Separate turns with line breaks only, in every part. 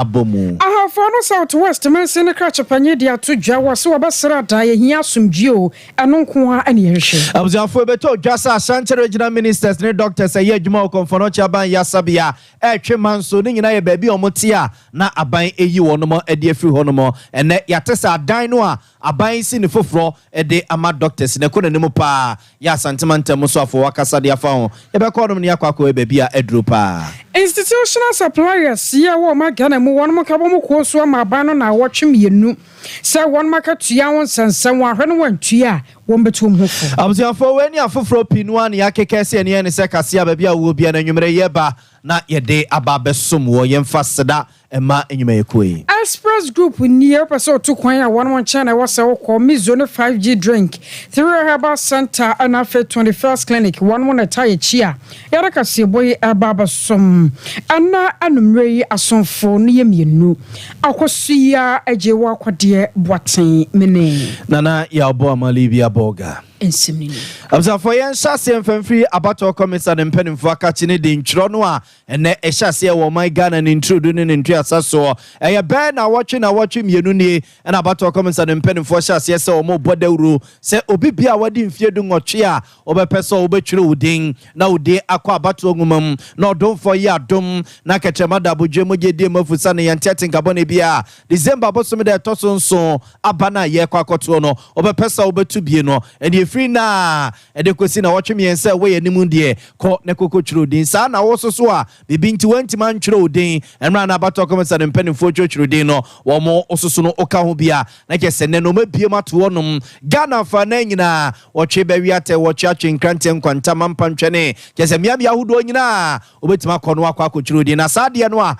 abomu
ahafano southwest mense ne kra chapanye dia to dwa wose wobesra da ye hia asomdweo eno nko a ene yehwe
abuzafo beto dwasa asante regional ministers ne doctors aye adwuma okonfono chaban yasabia etwe manso ne nyina ye baabi omotia na aban eyi wonomo ade afiri honomo ene yatesa adan no a aban si ne foforo ede ama doctors ne ko nanim pa ya santimantem so afo wakasa de afa ho ye be ko nom ne yakwakọ baabi a edru pa
institutional suppliers ye wo magana mu wonomo kabo mu ko so ma aban no na wotwemienu se wonomo ka tua won sansan wa hwe no wantua won betum hofo
abuzafo weni afoforo pinu an yakekese ne se kase baabi a wo bia na nwumere yeba na yede ababesom wo yemfa seda ema enyuma yekoi
Express Group near person to kwan a 1 channel was so called me zone 5G drink 3 herbal center and after 21st clinic 1 attire chia yara kase boy ababesom ana anumre asonfo ne yemienu akosia ejewa kwade boaten mene
nana ya obo amalibia boga
ensimni
abzafo yen shase mfamfiri abato komisa ne mpanimfo akachi ne de ntro no a ene ehase wo my Ghana ne intrude ne ntwe asaso eye be na watch mienu ne na abato komisa ne mpanimfo shase se o mo bodawuru se obi bia wadi mfie du nwotwe a obepeso obetwire udin na ude akọ abato ngumam na odonfo ye adom na kechema da bodwe mogede mafusa ne yantete nkabone bia December bosom de tosonso abana ye kwakoto no obepeso obetu bie no ene free na edekosi na watch me say we animu de ko ne koko chiro din sa na wo so a bibi nti wanti man chiro din enra na abato komisa ne mpanimfo chiro din no wo mo ososo no oka ho bia na kese ne no mabie mato wonom Ghana fa na nyina watch be wiate watch atwenkrante nkwanta mampantwene kese miam yahudo nyina obetima kono akwa chiro din na sa de no a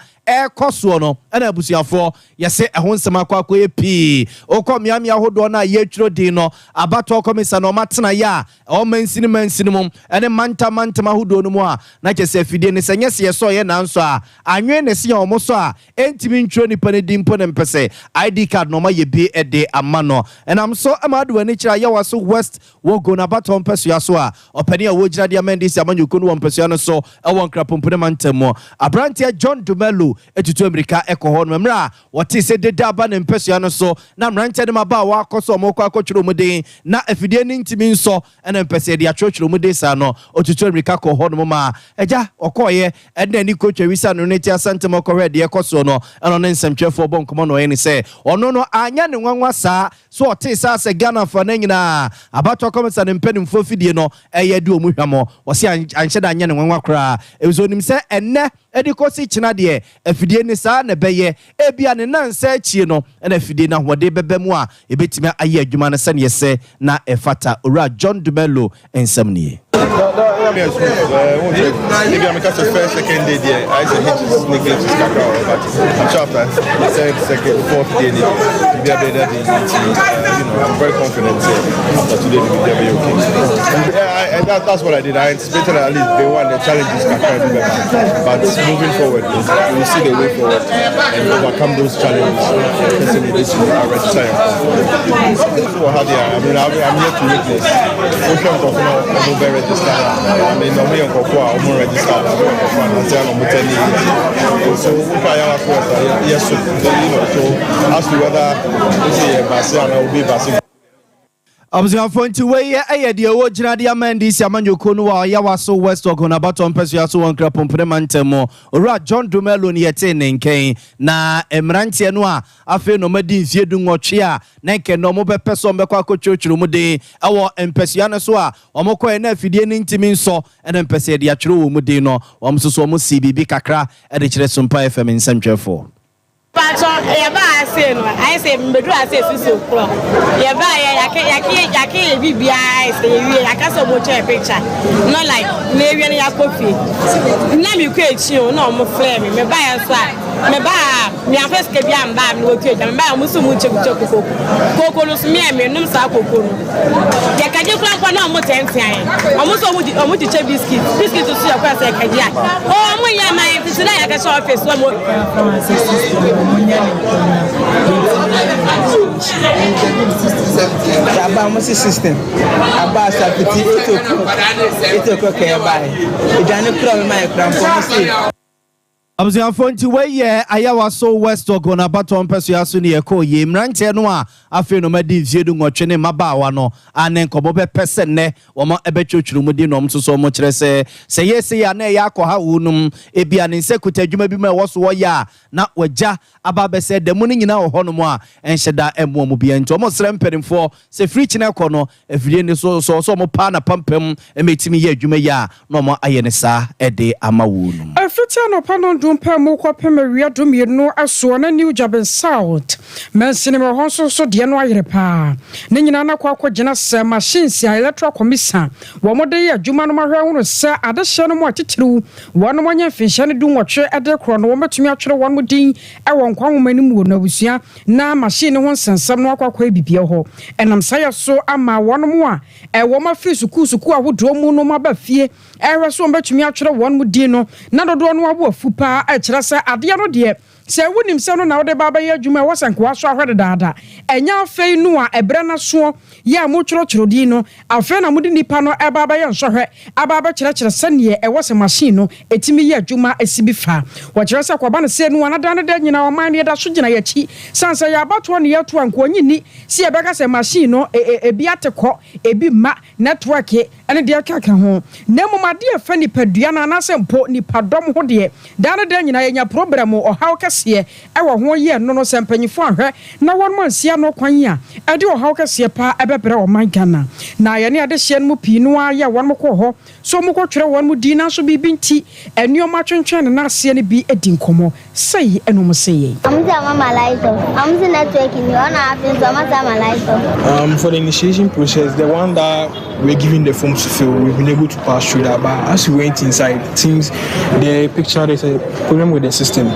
koso no ana abusuafo yese ehon sema akwa epi okọ miamia hodo na ye twiro din no abato komisa no matena ya o mansini mum ene manta hodo no mu a na kese afide ne senye se yeso ye nanso a anwe ne se ya omoso a entimi ntwiro ni pane dimpo ne mpese ID card no ma ye bi ede amano enam so amadu ani kira ya waso west wogo na abato mpeso ya so a opani a wogira dia mendisi amanyuko no mpeso ya no so e won krapompene mantamo abrantia John Dumelo etutu America ekoho no mra wote se deda aba ne mpeso ya no so na mrante de maba wa akoso mokọ akọchiro muden na afidie ni ntimi nso ene mpese de atwotwiro muden sa no otutu America koho no ma eja okoye ene ni coach wisa no neti asante mokọ de ekoso no eno ne nsemtwefo bonkomo no ene se ono no anya ne nwanwa sa so wote sa se Ghana fa na nyina abato komisa ne mpanimfo fidie no eye de omuhwamo wose anhye da anya ne nwanwa kra ezo nim se enne edikosi china de afidie ni sa na beye ebia ne nansa achie no na afidie na hode bebemu a ebetimi aye adwuma na sane yese na efata ora John Dumelo ensamnie
Yes, maybe I'm a first, second day there. I said, neglect this cacao, but I'm sure after third, second, fourth day, maybe I'll be there. I'm very confident that today will be okay. Yeah, that's what I did. I anticipated at least they want the challenges cacao do better. But moving forward, we see the way forward and overcome those challenges. Personally, this is our register. So how they are. I mean, I'm here to witness. I'm very registered. I mean, I'm here to register. So if I have a course, yes, so as to whether this is a Barcelona will be Barcelona.
Abuzafo nti weye de wo gina de amandi si amanyoko no wa ya waso west ogona baton peso ya so wankra pompre mantemo ora John Dumelo ne yete ne nken na emrantie no a afi no madi mfie du nwotwe a na nke no mo bepeso mbekwa akochochiro mu de ewo empesia ne so a omokọ na afidie ne ntimi nso na empese de achiro wo mu de no omsoso mo CBB kakra de kire Sompa FM nsantwefo
Patron, I say, Medu, I say, Susu, Yaki, BBI, I can't so much a picture. Not like maybe any coffee. Now you create you, no more flame, me buy a side. Me buy, me a first get young bam, no cake, and buy much choco. Coco, me, no coco. Yakaji clock one more 10 times. Almost almost to check biscuit to see a person. Oh, my today I can show face one more.
About system. About 8 o'clock.
Abziafo nti weye ayawa so West Ogona baton peso yaso ne yeko ye mrante no a afi no madi viedu nwotwe ne mabawa no ane nkobo be pese ne wo ma ebetwotwuru mu di no mso mo kire se yesi ya na ya akọ ha wunum ebia ne nsekuta adwuma bi ma wo so wo ya na wagya aba be se demu ne nyina wo hono mu a enhyeda emu mu bia nti mo srem pedimfo se free chine kọ no afidie ne so mo pa na pampam emetimi ye adwuma ya no mo aye ne sa ede ama wunum
afita no pa no dumpa mu kwa pemawia dumienu aso na New Japan South mensini me honso so de no ayere pa ne nyina na kwa akogena se machines ya electoral commission wo mode ye adwuma no mahwe wono se adehye no mo atitiriw wono mo nya finhye ne dum wotwe ede kro no wo metumi atwere won mo din e won kwa nwomani mu no abusua na machine ho nsensam no akwa ebibie ho enam saya so ama wono mo a e wo ma fi suku ahodo mu no ma ba fie e hwe so betumi atwere won mo din no na dodo no abo afu pa a kyerɛ sɛ ade no de se wonim se no na wode baba ye adwuma wo sanko so ahwede daada enya afei no a ebre na so ya mo tworo di no afei na mudi nipa no e baba ye nsohwe ababa kyerɛ sane e wo se machine no etimi ye adwuma asibi fa wo kyerɛ sɛ kwaba no se no anada no da nyina wo man ne da so gyina yachi sansa ya bato ne yato anko nyini se e beka se machine no ebi atekɔ ebi ma network ene de akaka ho na momade afa nipadua na anasɛmpo nipadɔm ho de da no da nyina yenya problem o hawo kɛse ewo ho ye no no sempanyifo ahwɛ na won mansia no kwan a ade o hawo kɛse pa ebebre o man Ghana na ye ne ade hye no pii no a ye won mo kɔ hɔ so mo kɔtwere won mo di na so bibi nti enuoma twentwen na ase ne bi edi nkomo sei eno mo sei
amza mama laito amza network ni ona happen so mama laito
for the initiation process, the one that we're giving the forms to fill, we've been able to pass through that, but as we went inside, things, the picture, there's a problem with the system,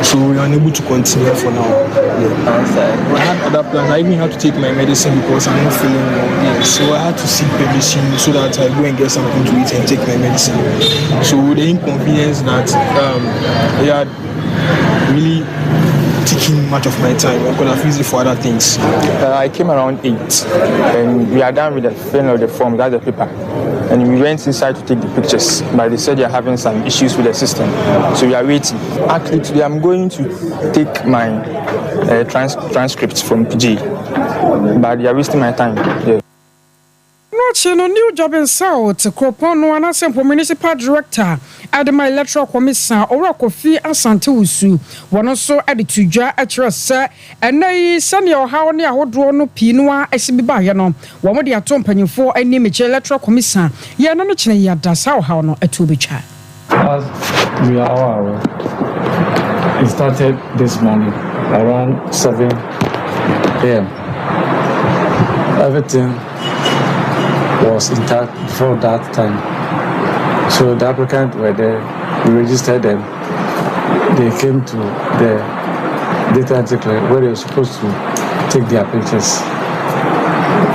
so we are unable to continue for now. I had other plans. I even had to take my medicine because I'm not feeling well. So I had to seek permission so that I go and get something to eat and take my medicine. So the inconvenience that they had really taking much of my time. I could have used it for other things.
I came around 8 and we are done with the filling of the form, that's the paper. And we went inside to take the pictures, but they said they are having some issues with the system. So we are waiting. Actually, today I'm going to take my transcripts from PG, but they are wasting my time. Yeah.
No New Japan South Kropon no anasempo municipal director Adama electoral commission Kofi Asante Usu wono so ade tudwa akere se enai sane ohaw ne ahodo no pinua asibiba ye no wo mo de ato mpanyimfo ani meche electoral commission ye no no kene ya da sa ohaw no atubetwa
we are aware. It started this morning around 7 a.m. Everything was intact before that time. So the applicants were there, we registered them. They came to the data entry where they were supposed to take their pictures.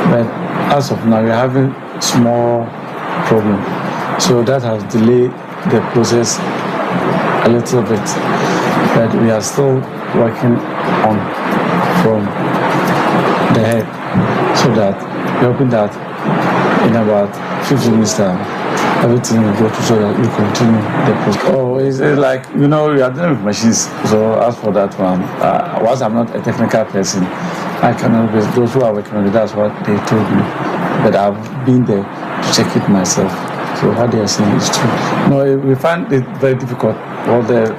But as of now, we're having small problem. So that has delayed the process a little bit. But we are still working on from the head so that we're hoping that in about 15 minutes time, everything will go to so that we continue the process. Oh, it's like, we are dealing with machines. So as for that one, once I'm not a technical person, I cannot be, those who are working on it, that's what they told me. But I've been there to check it myself. So what they are saying is true. No, we find it very difficult. Well,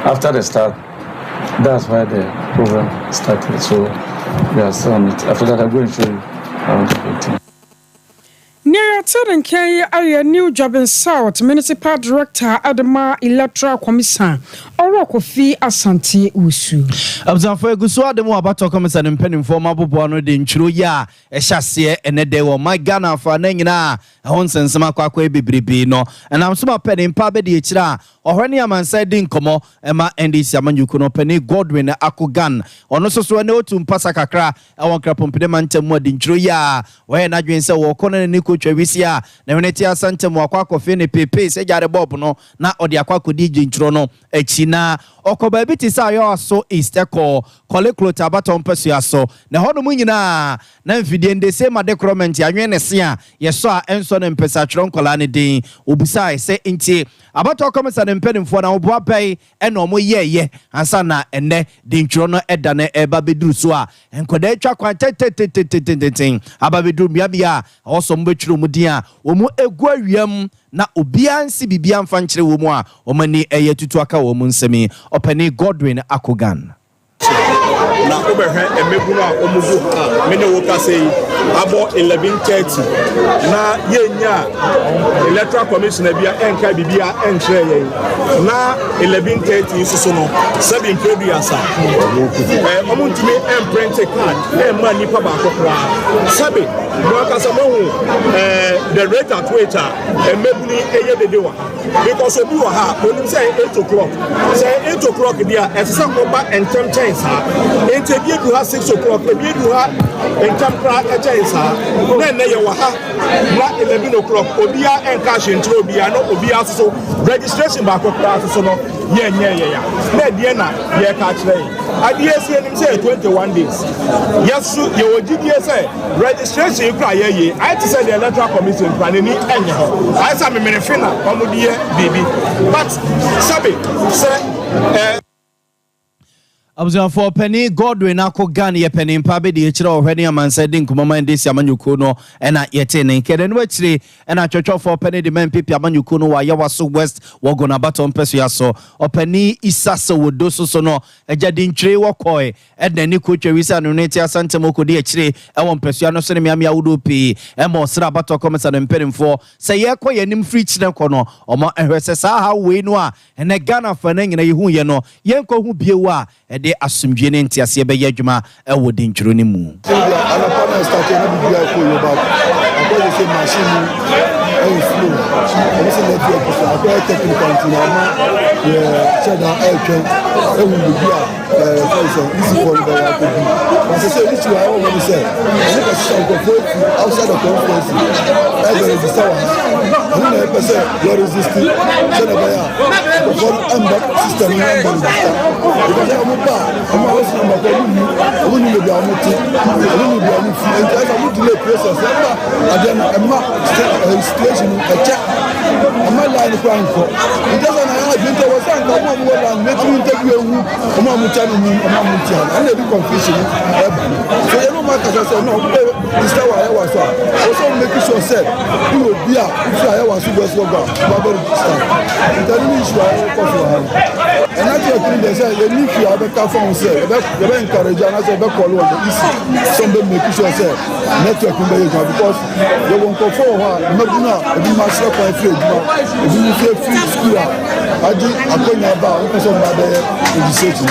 after the start, that's why the program started. So we are still on it. After that, I'm going to show you how to do it.
Near Tedden Kay, I New Japan South Municipal Director Adama Electoral Commission Kofi Asante Usu.
Abzanfo eguso ademo abato commission mpeni former bobo no de ntwiro ya ehyase ene de wo my Ghana fa na nyina ho nsensema kwakwa ebibribi no enam so mapeni mpa be de ekira ohwani amansa di nkomo ema NDC amanyuku no pani Godwin Akogan ono soso ne otu mpasa kakra ewon krapompede mantem adi ntwiro ya we na dwense wo kono ne kotwa wisia na weneti asantem akwakofe ne pepe se jare bob no na odi akwakodi ntwiro no echi na okoba bi ti sa yo so isteko kole klota baton pesu aso na hono mu nyina na mfidie ndese ma development anwe ne se a yeso a enso ne mpesa twron kola ne din obisa se nti abato komisa ne mpanimfo na oboa pay ena omo ye ansa na ene de ntworo no eda na eba beduru so a enkoda atwa kwan tetetetetetetin aba beduru biabia oso mbetwiro mu din a omu egu awiam na obia nsi bibia mfa nkyere wo mu a omani eye tutu aka wo mu nsemi opani Godwin Akogan
na obehwe emebu na omugu mene wo ka sei abo 11:30 na yenya electoral commission bia enka bibia enhre ye na 11:30 so no 7 producer omuntimi emprint card ma nipa ba kokra sabe mo ka sa mo the rate at which emebu ni eye dedewa because obi wa ha onim say 8 o'clock say 8 o'clock dia esesa ko ba entem tensa interview du ha 6 o'clock interview du ha entamkra ejensa na ye wa ha na 11 o'clock obia encash intro obia no obia so registration ba kokra so no ye ya na die na ye ka kire adie sie nim say 21 days yes ye ogidie say registration kra ye I to say the electoral commission plan ni enye ho I say me menefina omudie bibi but sabe say
for penny Godwin Akogan ye penny mpabe de chira ohwani amansa din kumama ndesi amanyuko no ena yete ne kede no achire ena chocho for penny de men pipi amanyuko no wa yawaso west wogona baton peso yaso openi isasa wodo so no ejadi nchire wokoi edna ni koche wisa no neti asante moko de achire ewon peso no so ne miamia wodo pi emo sra baton komesa no mpenimfo se ye kɔ yanim free chine kɔ no omo ehwese sa ha we no a ene Ghana fa na nyina yehu ye no yenko hu biewu a ede asumdwe ne ntiase be yadwuma ewo de ntwuro ne mu
ala panel start na bibia ko yo ba ko se machine e flow e se let you ko so technical continue na ye cheda e twen e wu bibia so easy for the ya ko bi but say which way I want to say look at some go outside the conference e go register wa na e say you resist cheda ba ya for amba system number because I'm also number for you be on it be on it and I want to delay process again I'm situation a check I'm not lying crying for it doesn't have to was and come on and make you interview I'm and they do confusion so you know matter I say no this time I was also make sure said you will be if I was to go so go tell me issue and I think they say you need to have a phone say they encourage and I say be call on the easy somebody make sure say network in the because they won't go for Medina be master for free you free school adi akonya ba o so ba be education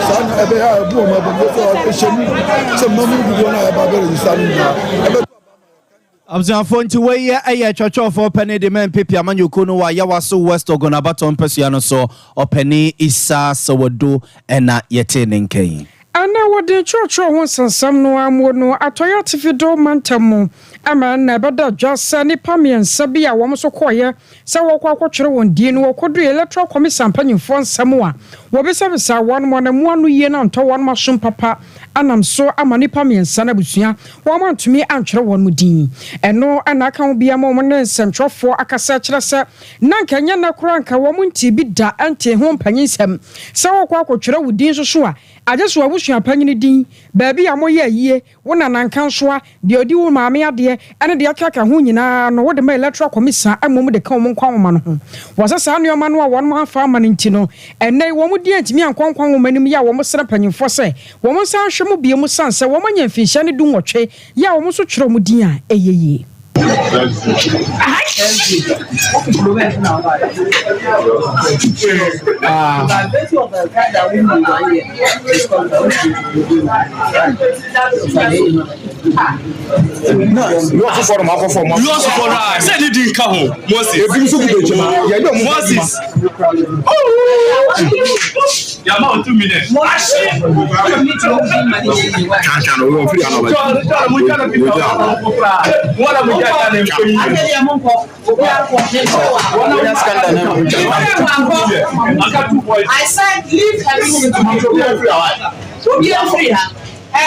san ebe ha bu o ma be so eshemi so mamu bi na ba be register ni
Abzanfo nti we ye aye chocho for penny de men pipi amanyuko no wa yawaso west ogona baton pesia no so openi isa sowodo ena yete ne nkan
ana wode chocho ho sansam no amwo no atoya tifido mantamu ama na bada jasa ni pamiensa bia wo so koye se wo kwa kwotwere won die no wo kodu electoral commission panyimfo nsam a wo be service awon mo na mu anu ye na nto won mashum papa anam so ama ni pamiensa na busua wo mantumi antwere won mu din eno ana kan bia mo ne nsentwofo akasa kire se na nkanya na kranka wo mu nti bi da ante ho panyinsam se wo kwa kwotwere wo din so a ajeso abusua panyini din baabi a mo ye yie wo na nankan so a de odi wo maame ade ene de akaka ho nyina no wo de ma electoral commission amom de kan mo kwan wo ma no ho wasasa anoma no a won ma fa ma nti no ene wo mu di antimi ankwankwan wo manim ya wo mo sere panyimfo se wo mo san hwe mo bie mo sanse wo manya mfinhya ne du nwotwe ya wo mo so twere mo din a eyeye
I said leave everything to me. We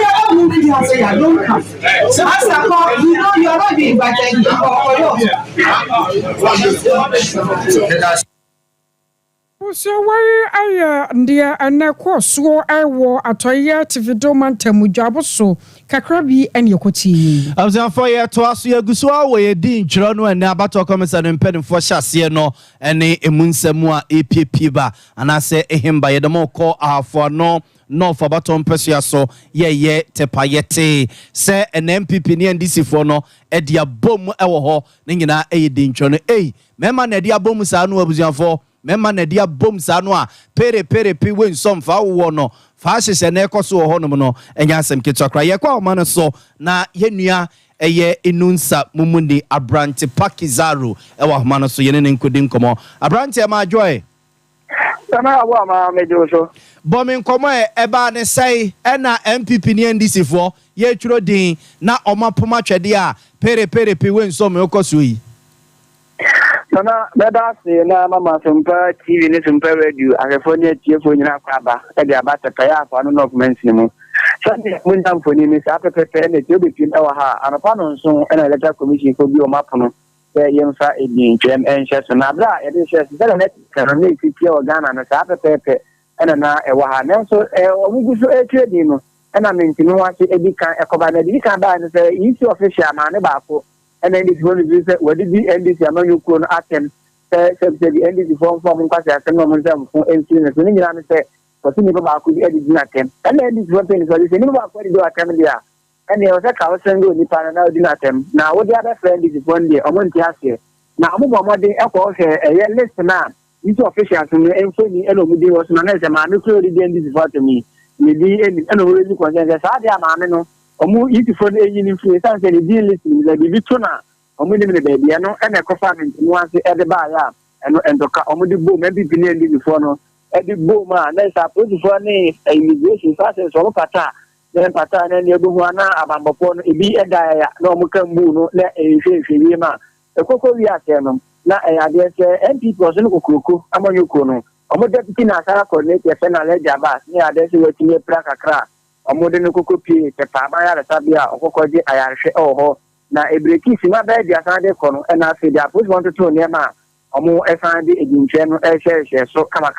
are all moving here say you don't come. As I call, you know you are not being invited for
So why I dear and na so I war atoya TV mantamu jabo so kakrabi and yokoti.
I was on fire to ask you Guswa way din Chrono and Nabato Commissar and Penny for Chassia no and a Munsemua APP ba and I say him by the more call for no for baton persia so ye te payete say an MPP ni NDC for no edia bom ewo ho ningina din Chrono mema na edia bom sa no abuzian for mema na dia bom sa no a pere pi wen som fa wo no fa hyese na ekoso ho no no enya asem kitokra ye kwa o man so na yenua eye inunsa mumundi Abrante Pakizaro ewa man so yene nkodi nkomo Abrante ma joy
sana awo ma mejo so
bomi nkomo eba ne sai na MPP ni NDC for ye twiro din na omapoma twede a pere pi wen som ekoso yi
sana beda se na mama Sompa TV ni Sompa radio California tiefo nyina kwaba e dia ba te kaya afa no document ni mu sande mun tam foni ni sa pepe ne ti obi pin ewa ha anapa no nso na electoral commission ko bi o mapono e yemfa edin twem enhye so na bra e de hye se na karo ne fiti o Ghana no sa pepe na ewa ha nenso omuguso etwedi no na mentinu wase ebi kan ekoba na di kan ba ne se isi official ma ne ba ko and then this one is what did the NDC among you attend the NDC form because I can no them for NC so ni na say for me ba ku di edit na tem and then this one thing is what ni ba ku di do atem dia and you say ka send go ni pa na di na tem na wo di other friend is one day o mo nti ase na mo bo mo de e ko hwe e list na this official so ni enso ni elo mu di wo so na na say ma me ku di NDC for to me ni di eni eno wo ni concern say sa dia ma me no omu yitifo na eyi ni free san say the deal list ni bi to na omu ni me baby no e na kofa me nti wan say e de ba ya eno endoka omu di bo me bi ni ndi before no e di bo ma na sa before ni immigration process so pata na pata na ni ebu na abambopo no ebi e da ya na omu kan bu no na e hwe ma e kokko wi ase no na e ade se MPP so no kokroko amanyoko no omu deputy na sara coordinator federal ejaba ni ade se wetini pra kakra amode ne kokopi te pa ba ya sabia okokoje ayarhwe oho na ebreki sima ba dia san de kono na afi dia put want to ne ma omo esan de edinche no ehye so kama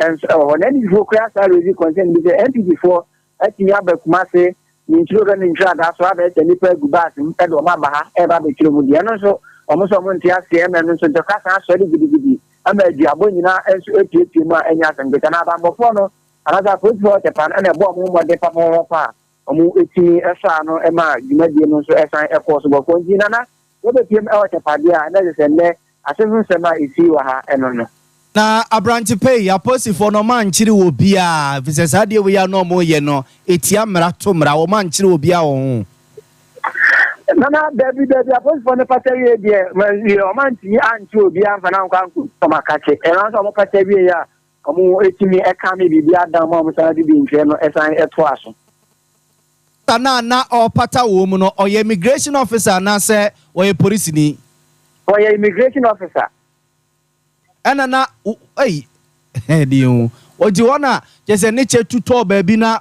and so na di fo kra sa rezi concern bi NPP4 ati ya ba kuma se ni ntiro ni ntira da so aba ete nipa gubas e do ma ba ha e ba be kiro mu dia no so omo so mo ntia se e me no so de ka san so de gidi ama di abo nyina enso etie mu a enya sangeta na ba mbofo no another football Japan and a bomb more de papa omu eti esa no e ma dwumadie no so esan e course bo konji nana wo be piem e wa Japadia na je se ne asefun se ma isi wa ha eno no
na Abrante pay aposi for no man chiri wo bia vise sadie we ya no mo ye no etia mra to mra wo man chiri wo bia wo hu
nana baby aposi for no patari e o man ti anti obi anfa na nkwa nko makache e ran so mo patari ya omo etimi eka me bibia dan ma mo sa di bi nhwe no esan eto aso
na o pata wo mu no o ye immigration officer na say o ye police ni
o ye immigration officer
na di o di wona je se ne che tuto ba bi na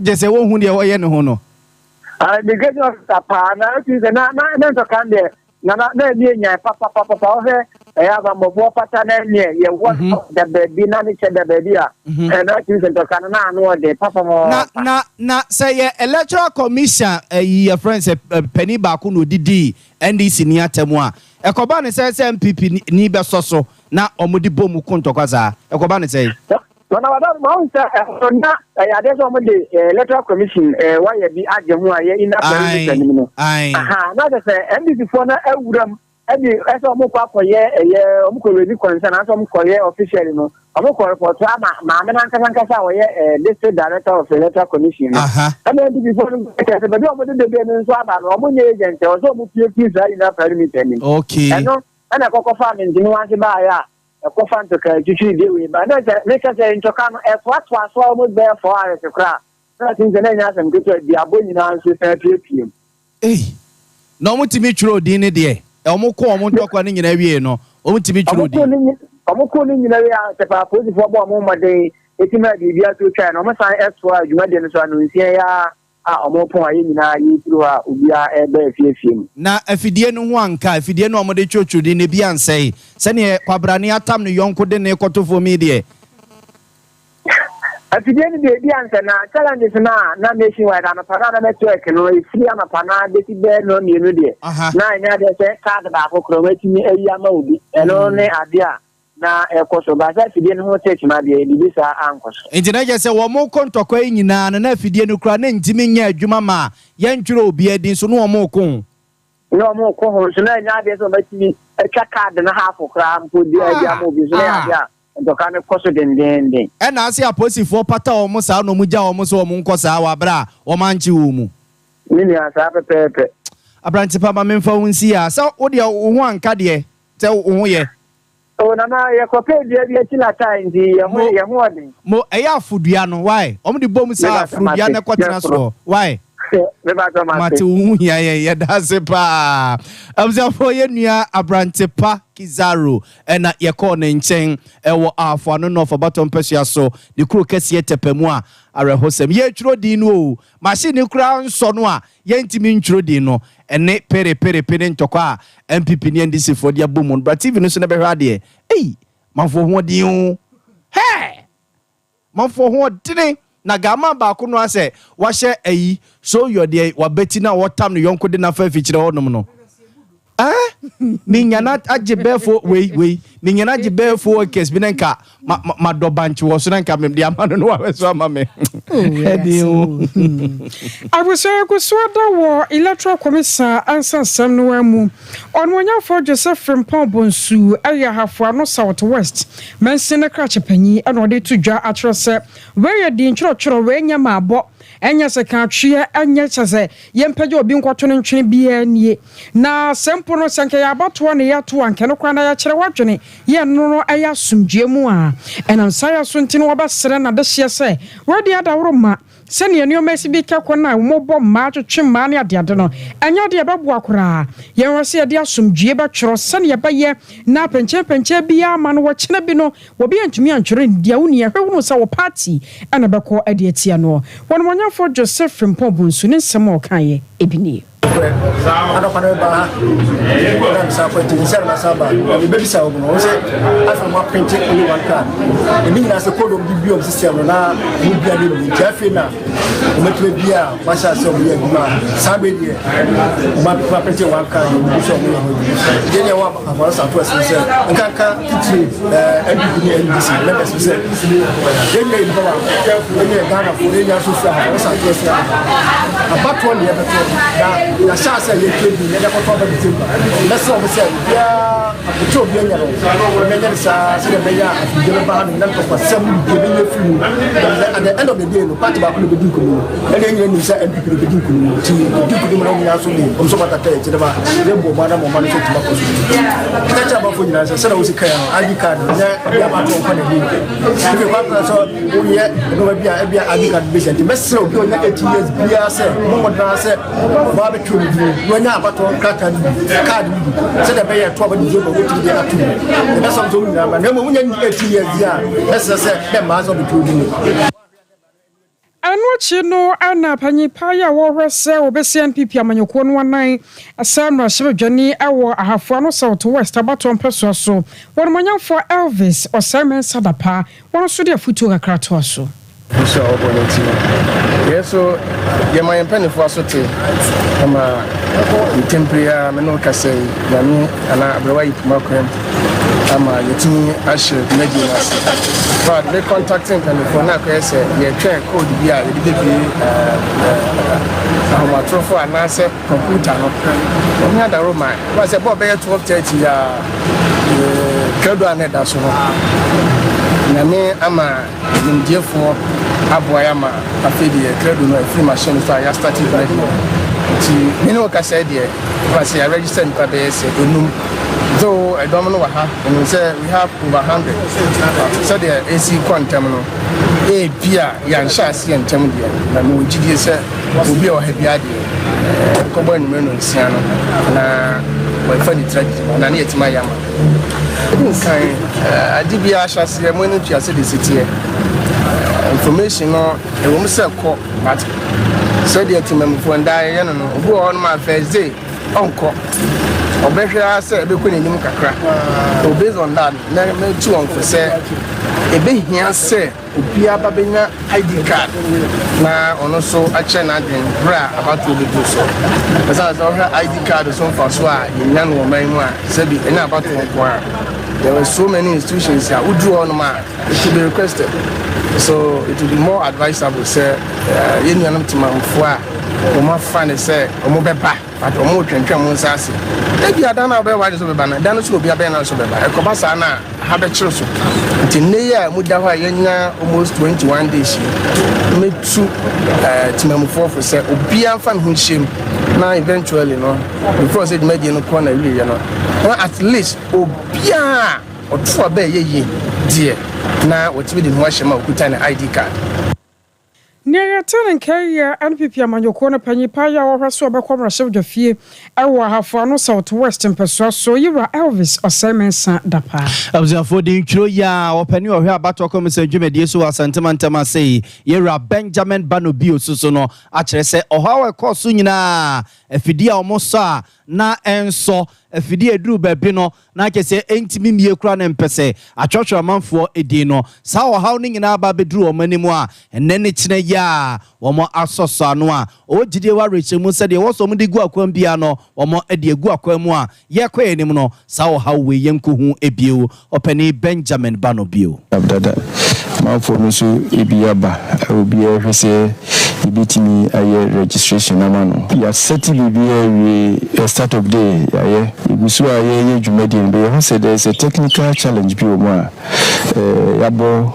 je se wo hu de o ye ne ho no
immigration officer pa na ti se na to kan de na ni nya papa o he ya ba mo pata na ni ye wo da baby na ni che da baby a na ti se to kan na no de papa mo
na say ye electoral commission your friends penny ba ku no didi NDC ni atemu a ekoba ne say MPP ni be soso na omudi bomu kontokwaza ekoba ne say
no na wada mo nsa na ya de so mo de electoral commission wa ye bi agemu a ye ina president ni no aha na de say NDC for na awuram ebi eso mo kwa koye omo ko ready concern aso mo koye officially no omo ko report ma me nan kan sa wo ye district director of electoral commission no and then before no se be omo de be no so aba no omo nye agent o so mo pie za ina permit ni
okay
no ana kokko farming ni wan se ba ya ko fan to ka chichi de we ba na me ka se ntoka no e to aso mo be for are se kra na tin se na nya se mketo di abonyi na so se pie
no mo timi twiro din ne de omo ko omo ntokwa ni nyina wie no omo timi twiro din
omo ko ni nyina wie a se pa police fo bo omo maden eti ma di bia to twa no mo san eso a dwuma de no so anu nsia ya a omopon ayi nyina yi turu a obia ebe afie mu
na afidie no ho anka afidie no omode chochudi ne bia nsei se ne kwabrane atam no yonko de ne kotofo mi de
afidie ni de bia nsa na challenges na nationwide na pana na network no ifri na pana de ti be no mienu de na nya de se card ba ko kromati ni ayi ama obi eno ne ade a na ekoso ba za fidie no ho church ma de bi sa ankoso
engineer je se wo mo kontokwa nyina na fidie no kura na ntimi nya adwuma ma ye ntwere obi adin so no mo ko
ho so na nya de so ba ti etwa card na half kra mpo di ayi ama obi so na ade a ndoka ne koso dendende
na ase aposifo pata o mo sa no mu ja o mo so o mo nkosa wa bra o manchi wo mu
ni asa pepepe
abranti pa ma memfa wonsi ya sa wo de wo ho anka de te wo ho ye
o na ya kope dia chila time di ya ho ade
mo eya afudua no why o mo de bom sa afudua ne kwotena so why mate wu ya dase pa amza fo ye nua abrante pa Kizaro na ye call ne nchen ewo afo no for bottom pesua so the kuro kese tepemu a arehosem ye twro din no machine kura nso no a ye ntimi ntwro din no ene pere ntokwa a MPP ne ndisi fo dia bomu but TV no so ne behwa de manfo ho din he manfo ho din na gama ba ko no ase wa hye ayi so your dey wa beti na wotam no yonko de na fa fichire honom no minyana ajibefo we minyana ajibefo kes binenka ma do banchi wo so nanka me dia ma no wa so ama me
I was da wo electoral commission ansan sam no amu onwonya for Joseph Frimpong Bonsu aya hafo no South West mense na krache panyi na ode to dwa atro se we di nchoro we nya ma abo enya se ka twe enya chese yempaje obi nkwoto no ntwe bia nie na sempo no sanke ya abato ne ya to anke no kwana ya kire wadwene ye no aya sumdwemu a enam saya so ntino wabasere na de hye se wadi adawro ma sene enu omesi bi ka kwana mobɔ ma twetwe ma ne ade no enya de bɛbo akora ye wose de asumdwe ba twero sene ye baye na penche bia ma no wɔkyena bi no wo bi antumi antwere dia woni ye hwehunu sa wo party ana bɛkɔ ade atia no wɔn for Joseph Frimpong Bonsu ne nsɛm a ɔkae ebini
ana kwa ba na sa kwa tinisa na saba ni baby sa ogun o se afa mo print only one card e bi na se code of bibiom system na mu bia de bi jafe na o metwe bia wa sha se o bia bi ma sa be die o ma print one card o so mo je ne wa ba sa to se nkanka titiri NDC members se je ne bi ba ne Ghana for area so sa to se about one year na shasa ye kebi ne da ko ba bitimba na so be say ya abuto bi anya no me nya sa se be ya de ba no na ko kwasam de be ye fimu at the end of the day no party ba ko be din ko no e de nya ni sa MPP be din ko no ti din ko no nya so ni o so mata te de ba de bo ma na mo ma no so ti ba ko so ka cha ba fo nyina sa se na wo si kan ID card ne ya ba to ko ne ni ke ba so o ye no ba bia ID card be senti me se o bi o nya 8 years bia se mo mo na se ba be tu wanya abato kaka ni card ni se da be ya to ba di je ba wetin dey atu e be some to na ma na mo munya 8 years ya se be ma so be tu ni
Anochi no ana panyi pa ya wo hwese obesi NPP amanyoko no nan asam na hye dwane ewo ahafo no South West abato mpeso so won manyamfo Elvis Osamen Sadapa won so de futu kakra to so
so obonenti yeso ye my penny for so te ama temperature me no kase na mi ana abrewa yipuma kwem ama yetini ashe mejinas but they contacting them for na ko say ye twen code bi a ye be ama trofo anase computer no omi adaro ma wa say bob be 12:30 ya kedo aneda so no na me ama ndefo aboya ma afedi e credo no free machine so I started ready ti me no ka say there was I registered for BS onum though I don't know what and say we have over 100 so there AC quantum no e bia ya sha se entem there na me wogidie say obi o ha bia de ko bo ni me no nsia no na we find it right na na yetima yama kan adibia sha se mo no tua se de sitie information no e wo say call but said the team for ndai no no obu on my first day onko obehwe say be ko nenim kakra so based on that na me tu on for say e be hia say obi aba benya ID card na ono so a che na den bra about to be do so as ID card so for so a nya no man mu a say be enya about to go. There were so many institutions here who drew on man. It should be requested. So it would be more advisable, say, you know, to my four, or more fun, say, or more beba, but or more can come on sassy. Maybe I don't know about what is over banner, then it will be a banner of a Kobasana, have a choice. Until Nea Mudawa Yena almost 21 days. Made two to my four for say, Obia fan who shame. Now eventually, you know, before I said maybe no corner, you know, well, at least Obia or two bay ye dear. Now what's within Washington with an ID card.
Near telling carrier and PPM on your corner penny paya or Rasoba Comra Show the Fee, I will have for no southwestern person, so you are Elvis or Simon Saint Dapa. I was affording Troya or Penny or her battle commissioner Jimmy Dieso or Santamantama say, you're Benjamin Banobio Susono, actually say, or how I call Sunina, a Fidia or Mosa, na enso afidi eduru baabi no na kese entimi mie kura na mpese atwotwo amanfo edino sa wo haw ni nyina ba beduru o manimu a enne ne kine ya wo mo asoso ano a o gide wa rechemu se de wo so mo de gu akwam bia no wo mo ede gu akwam mu a ye kwa enim no sa wo haw we yenko hu ebio opani Benjamin Banobio
abdada manfo no so ebia ba obi ehwese ibitimi aye registration amano ya seti bibia we start of day aye igusu aye dwumadi mbe ho say there is a technical challenge bi o mo yabo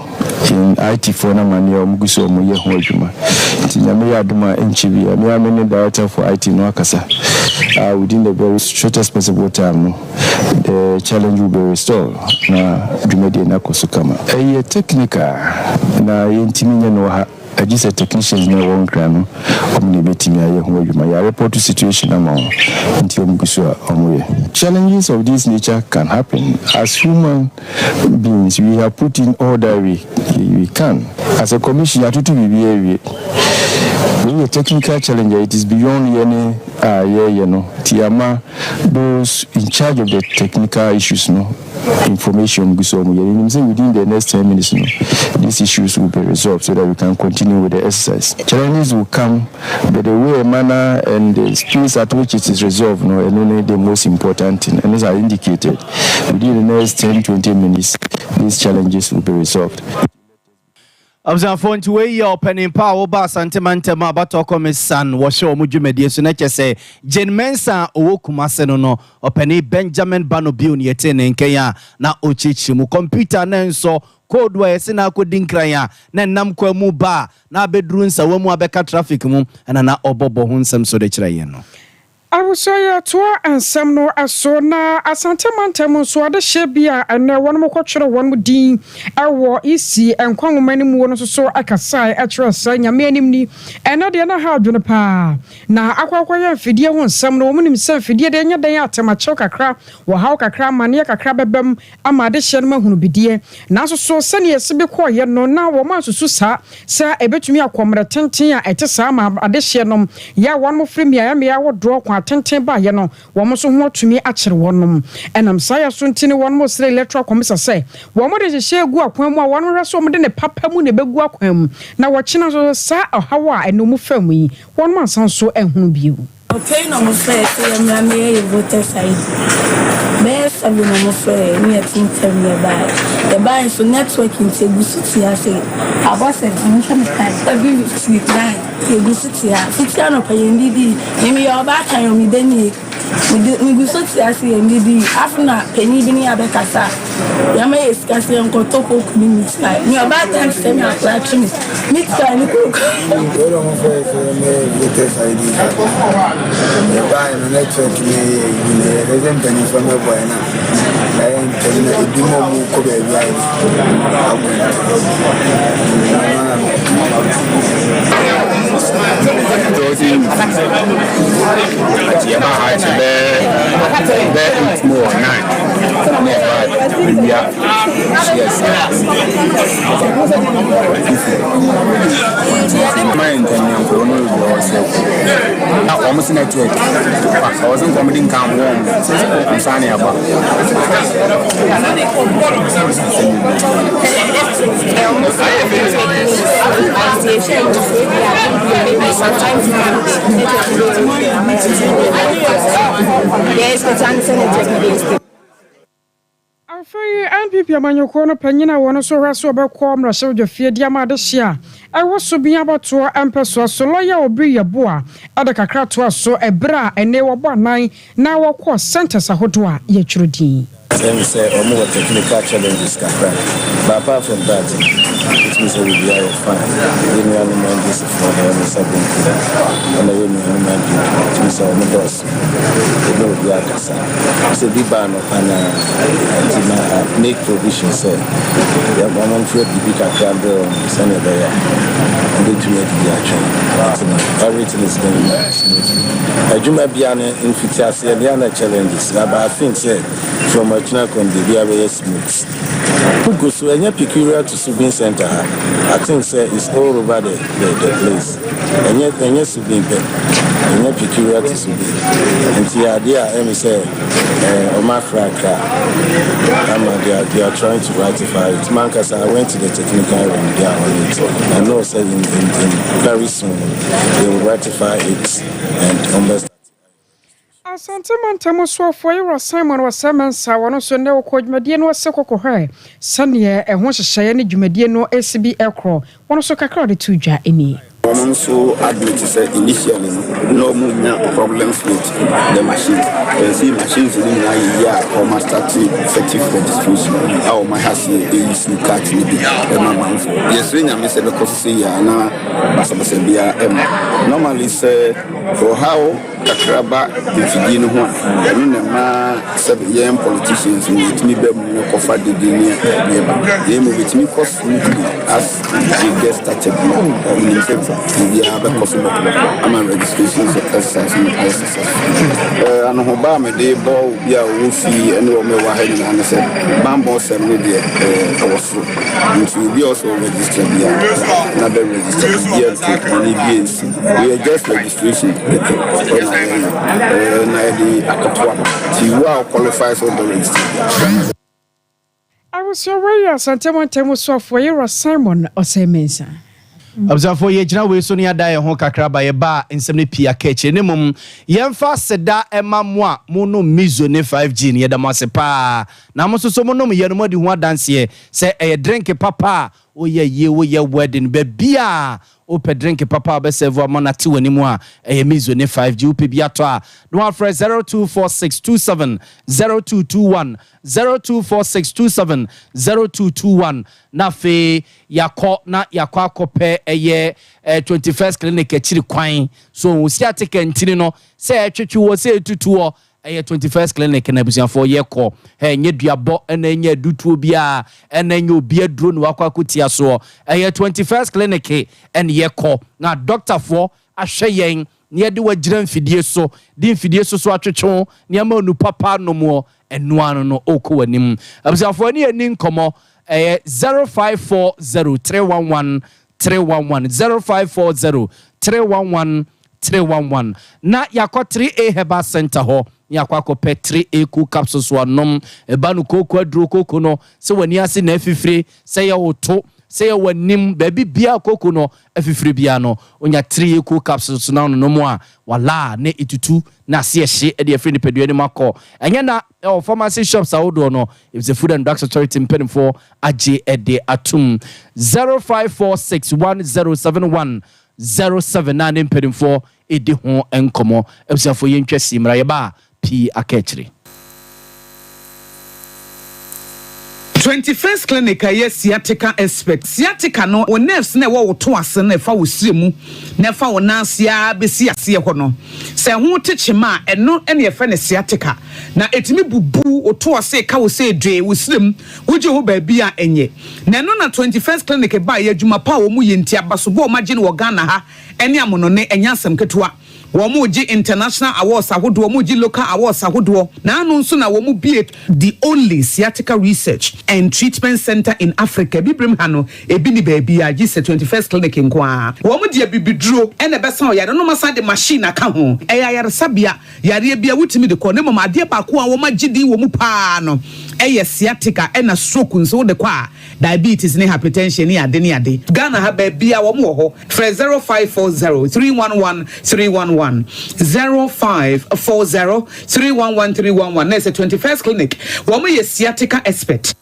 in IT for na mani o mgusu o mo ye ho adwuma tinyame ya aduma enchibi ya me amene director for IT no akasa within the very shortest possible time the challenge will be restored na dwumadi na kosukama aye technical na yentimi no ha I just said technicians no one crano omni betimi aye ho adwuma ya report situation amount until mgusu omwe. Challenges of this nature can happen as human beings. We have put in all that we can as a commission to be a technical challenge. It is beyond any tiama those in charge of the technical issues information within the next 10 minutes these issues will be resolved so that we can continue with the exercise. Challenges will come, but the way, manner and the space at which it is resolved and only the most important thing, and as I indicated, within the next 10-20 minutes these challenges will be resolved.
Abza phone to way your penny power ba santimantema abato komisan wo hye omudwumedie so na kyese Jen Mensa owo kumase no openi Benjamin Banobio ne yete ne nkenya na ochichi mu computer na nso code wa yesi na akodinkran ya na nam kwa mu ba na abeduru nsa wa mu abeka traffic mu na obobo ho nsem so de kire yen no
I will say and some no asona asantemantam so ade shebia and one more kwatchero one mu din awo isi enkwan mani mu no so akasai atro sanya me anim ni eno de na ha adwene pa na akwakwa mfidie ho nsam no omunim se mfidie de nya dan atemacho kakra wo haw kakra mane kakra bebam ama de hye no mahunu bidie na so sane yesebe koye no na wo ma susu sa ebetumi akomre tenten a ete sa ma ade hye no ya one mo free me ya me ya wo draw tenten ba ye no wo mo so ho tumi akere wonom enam saya so ntini won mo sre electoral commission say wo mo de hye gu akwan mu a won hwe so mo de ne papa mu ne begu akwan mu na wo kina so sa hawa enomu fam yi won man san so ehunu biu
okay no mo say me voter side best of no mo say me tin tell me about the buy so networking say gusuti ya say about say mo say every week night gusuti ya fitia no pa yendidi me your back and me deni we gusuti ya say yendidi afuna penny bi ni abekasa ya me eskase enko toko kuni me your back and say me apply to me try ni ko mo say me voter side buy no network me represent any from my boy na and edumo mu ko be right
almost network. I wasn't coming calm warm. I'm signing about.
Afei NPP amanyoko no panyina wono so hwa so obekọ mrahye dwafie diama de hia ewo so bia bato empeso so loya obri yebo a ade kakra to so ebra ene wo bo anan na wo kọ centers ahodo a ye twrodi.
Let say more technical challenges but apart from that it means we are fine. We know man this for the second and we know man it means our boss we know we are kasa so be ban and make provision say the government for the big account send there and to make the action everything is going smoothly. Ajuma biane in fitiase and the challenges but I think say from a can be very smooth. Who so any peculiar to Subin Center? I think say it's all over the place. And yet Subin any peculiar to Subin. And the idea I say Omafraka they are trying to ratify it. Mancas I went to the technical room there on it. I know said in very soon they will ratify it and understand.
Asante mantamo so for you Simon was Semensa wono so ne wo kodwumadie no sekoko hwe sane ehwo hyehye ne dwumadie no ACB ekro wono so kakra de tudwa eni.
Also admit say initially no problems with the machines. See machines in a year or master effective registration. Our my has a card yes, when I say because see na basabasabia normally say for how kakraba the no ho and na 7 year politicians with me be no cover the dunia they move with me cost as we get started we have a possible registrations of exercise and Obama they ball be a woofy and no more ahead and said Bambo 7 there was which will be also registered here another registered here we are just registration the qualifies for the register.
I was your way Asante mantamo so for you Simon Osemensa.
Abzafo ye gina we so ne ada ye ho kakra ba ye ba nsem ne pia ka eche ne mum yemfa seda emamo a mono mizo ne 5G ne yeda masepa na mo so mo no ye no modi ho adanse se e drink papa o ye wedding be bia o pe drink papa be serve amana ti wani mu a e mizo ne 5G o pe bia to a no afre 024627 0221 024627 0221 na fe yakọ akope eye 21st clinic achiri kwan so si atike ntini no se etwetwe wo se etutuo eye 21st clinic na busianfo ye kọ nye duabo na nye dutuo bia na nye obi aduro no akwakotia so eye 21st clinic en ye kọ na doctor for ahwe yen ne de wagira mfidie so di mfidie so atwetwe ne ama onu papa no mo enuano no okwanim abusianfo ne ani nkomo 0540311311 0540311311 na yakọ 3A Herbal Center ho yakọ pe 3A cool capsules wanom ebanu koko aduro koko no se wani ase na afifire se ye woto se ye wanim baby bia koko no afifire bia no onya 3A cool capsules na no mo a wala ne itutu na se ye hye e de afiri nipadua ni makọ enya na pharmacy shops awodo no if the Food and Drugs Authority impeding for AJ ede atum 0546107107 impeding for ede ho enkomo ebusafo yentwa simra ye ba P akechiri
21st clinic aye sciatica expert sciatica no o nerves na wo to ase na fa wo siremu na fa wo nansia besi ase ho no se ho techema eno ene fa ne sciatica na etimi bubu o to ase ka wo se dwe wo sirem wo je ho ba bia enye na eno na 21st clinic ba ye adwuma pa wo mu ye ntia baso bo magine wo Ghana ha ene amono ne enyansam ketewa Womuji international awards ahodo, womuji local awards ahodo. Na anu nso na womu be the only sciatica research and treatment center in Africa. Bibrim hano ebi ni baby a gise 21st clinic nkwa. Womu dia bibidro ene besa o yare no masa de machine aka ho. Eya yare sabia yare bia wutimi de ko ne mama ade ba ko a wo magidi wo mu pa no. Eye sciatica ena stroke nso de kwa diabetes ne hypertension ne ade. Ghana ha baby a wo mu ho. 0540 311 311 0540 311 311. There's a 21st clinic. Woman is sciatica expert.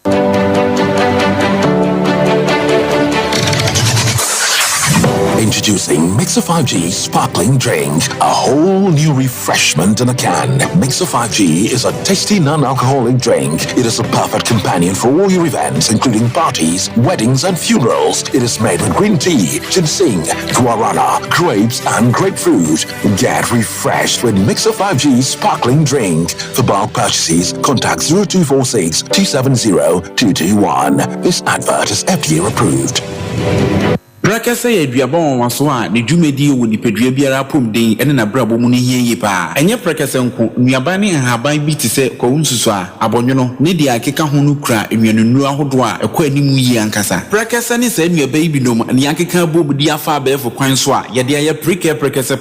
Introducing Mixer 5G Sparkling Drink, a whole new refreshment in a can. Mixer 5G is a tasty non-alcoholic drink. It is a perfect companion for all your events, including parties, weddings, and funerals. It is made with green tea, ginseng, guarana, grapes, and grapefruit. Get refreshed with Mixer 5G Sparkling Drink. For bulk purchases, contact 0246 270 221. This advert is FDA approved.
Brakasa ya duabon waso a ne dwumedi wo nipadua biara pom den ene na brabo mu ne hieye pa enye brakasa nko nuaba ne haban bi te se kwunsusu a abonwono ne dia akeka ho no kura enwanunu ahodo a ekwa animu yi ankasa brakasa ne sa nuaba yi binom ne akeka bobudi afa abefo kwan so a ye de ya brakasa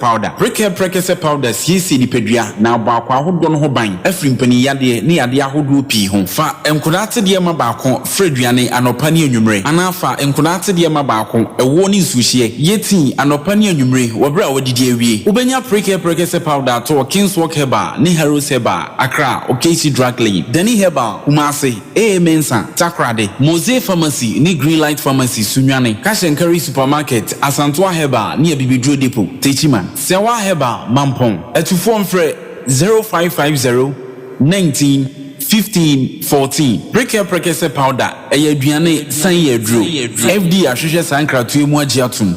powder siesi nipadua na abakwa ahodo no ho ban afrimpani yade ne yade ahodo pi ho fa enkodate de ma baako freduane anopa ne anwumre anafa enkodate de ma baako woni suhie yeti anopa ne anwumre wobra wodidi awie ubenya prekese powder to Kingswalk Herbal ne Heroes Herbal Accra Okesi Drug Lane Dani Herbal Kumasi Mensa Takrade Mose Pharmacy ne Greenlight Pharmacy Sunwane Kashenkari Supermarket Asantwa Herbal ne Bibidro Depot Techiman Sewa Herbal Mampong etufo mfre 0550 19 15 14 Prekese powder eye aduane san ye dro FD ahwehwe sankratu emu agiatum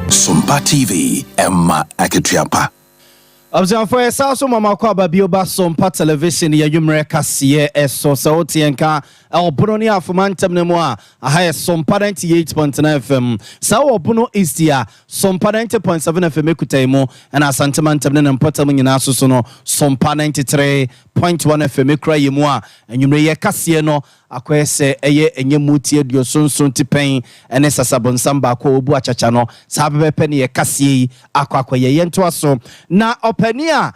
Sompa TV Emma Aketiapa.
Abzanfo esaso mama kwa babio ba Sompa television ya yumre kasiye eso sauti enka obono ni afumantem ne mo a aha Sompa 98.9 FM sa obono east ya Sompa 90.7 FM ekutaimo na asantemantam ne mpotam nyina asoso no Sompa 93.1 FM ekura yemu a enyumre ye kasiye no akwese eye enye mutie dio sonson tipen ene sasabonsam ba kwa obu achacha no sabepe ne ye kasiye akwa ye yento aso na opani a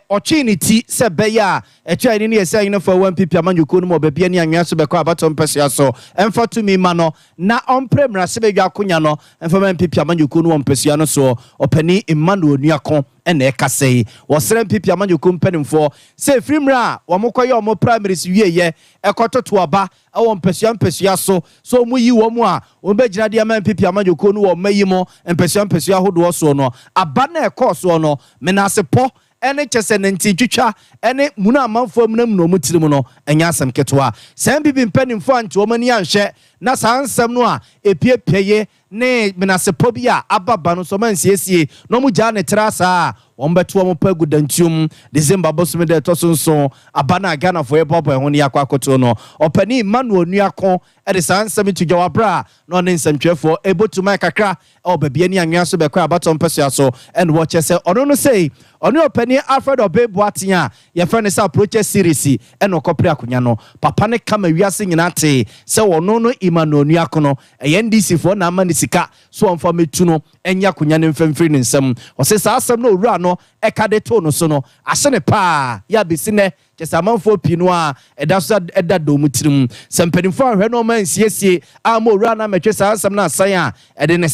ochiniti se beya etwa ni ese yin for 1 pp amanyuko no obebia ni anwa so bekọ abato mpese so emfa to mi ma no na ompremra se bedwa akonya no emfa 1 pp amanyuko no mpese no so opani Emmanuel Nuakon ene ekasei wo sere pp amanyuko mpanimfo se frimra wo mokoye wo primaries wieye ekototo aba wo mpese so mu yi wo mu a wo begina de ama pp amanyuko no wo mayi mo mpese ahodo so no aba na ekoso no menasepo ene chese nenti twitwa ene muna amanfo munam no mutirim no enya asem ketwa sam bibi mpanimfo anti omani anhwe na sansem no a epiepie ne menasepo bia ababa no so mansiesie no mu gya ne trasa ombeto mo pagudantium December bosume de tosonso abana Ghana for ebobo ehun yakwa akoto no opani Emmanuel Nuakon e de sansem to jawabra no ne nsantwefo ebotuma kakra obabia ni anwa so bekọ abato mpese so and watch say ono no say ono opani Alfred Obebuatia ye friend say approach series e no kopre akonya no papa ne kama wiase nyina te se ono no Emmanuel Nuakon no e NDC for na amani sika so onfa metu no enya akonya ne mfemfiri ne nsam o se sa asem no owura no ekade to no so no asene pa ya besine chesamanfo pinu a edaso edado mutirim sempenimfo ahwe no man siesie ama owura na metwe sa asem na asan a ede ne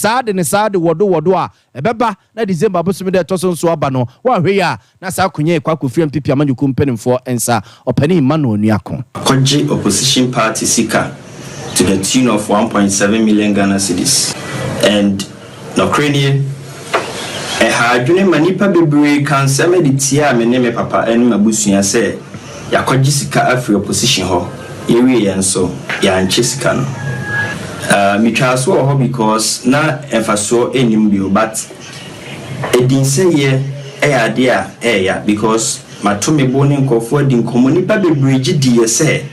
saa de wodo a ebeba na December bosume de tosonso aba no wa hwe ya na sa akonya kwakofiri mpipi amanyuko mpenimfo ensa opani Emmanuel Nuakon
koji opposition party sika to the tune of 1.7 million Ghana cedis and no cranium adwene manipa bebre kan seme de tia me ne me papa enu mabusua se yakogi sika afri opposition ho yewie yenso ya anche sika no me twa so ho because na emfaso enim bio but Edin say ye dear because my Tommy Boning call for the communipa be bridge dear say